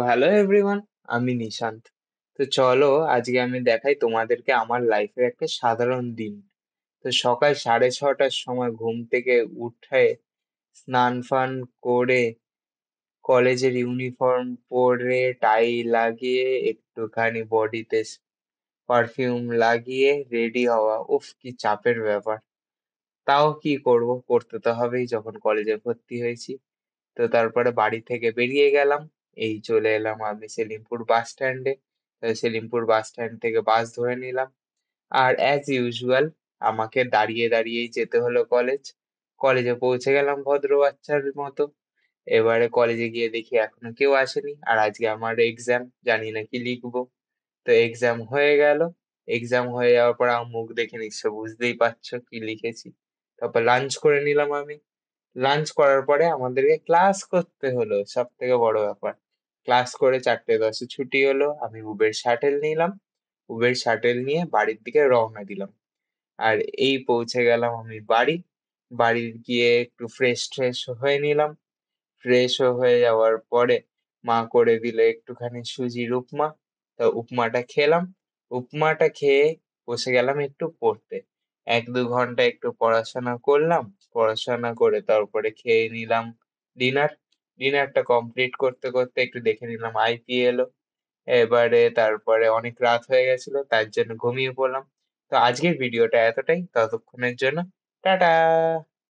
Hello everyone, আমি নিশান্ত। তো চলো আজকে আমি দেখাই তোমাদেরকে আমার লাইফের একটা সাধারণ দিন। তো সকাল 6:30টার সময় ঘুম থেকে উঠে স্নান ফান করে কলেজের ইউনিফর্ম পরে টাই লাগিয়ে একটুখানি বডিতে পারফিউম লাগিয়ে রেডি হওয়া, উফ কি চাপের ব্যাপার। তাও কি করব, করতে তো হবেই যখন কলেজে ভর্তি হয়েছি। তো তারপরে বাড়ি থেকে বেরিয়ে গেলাম। এই চলে এলাম আমি সেলিমপুর বাস স্ট্যান্ডে। সেলিমপুর বাস স্ট্যান্ড থেকে বাস ধরে নিলাম। আর অ্যাজ ইউজুয়াল আমাকে দাঁড়িয়ে দাঁড়িয়েই যেতে হলো কলেজ। কলেজে পৌঁছে গেলাম ভদ্র বাচ্চার মতো। এবারে কলেজে গিয়ে দেখি এখনো কেউ আসেনি, আর আজকে আমার এক্সাম, জানি না কি লিখবো। তো এক্সাম হয়ে গেল। এক্সাম হয়ে যাওয়ার পর আমার মুখ দেখে নিশ্চয় বুঝতেই পারছো কি লিখেছি। তারপর লাঞ্চ করে নিলাম আমি। লাঞ্চ করার পরে আমাদেরকে ক্লাস করতে হলো, সব থেকে বড় ব্যাপার। ক্লাস করে 4:10-এ ছুটি হলো, আমি উবের শাটেল নিলাম। উবের শাটেল নিয়ে বাড়ির দিকে রওনা দিলাম। আর এই পৌঁছে গেলাম আমি বাড়ি। বাড়ি গিয়ে একটু ফ্রেশ ট্রেশ হয়ে নিলাম। ফ্রেশ হয়ে যাওয়ার পরে মা করে দিল একটুখানি সুজির উপমা। তা উপমাটা খেলাম। উপমাটা খেয়ে বসে গেলাম একটু পড়তে। 1-2 ঘন্টা একটু পড়াশোনা করলাম। পড়াশোনা করে তারপরে খেয়ে নিলাম ডিনার। ডিনারটা কমপ্লিট করতে করতে একটু দেখে নিলাম আইপিএলও। এবারে তারপরে অনেক রাত হয়ে গেছিল, তার জন্য ঘুমিয়ে পড়লাম। তো আজকের ভিডিওটা এতটাই, ততক্ষণের জন্য টাটা।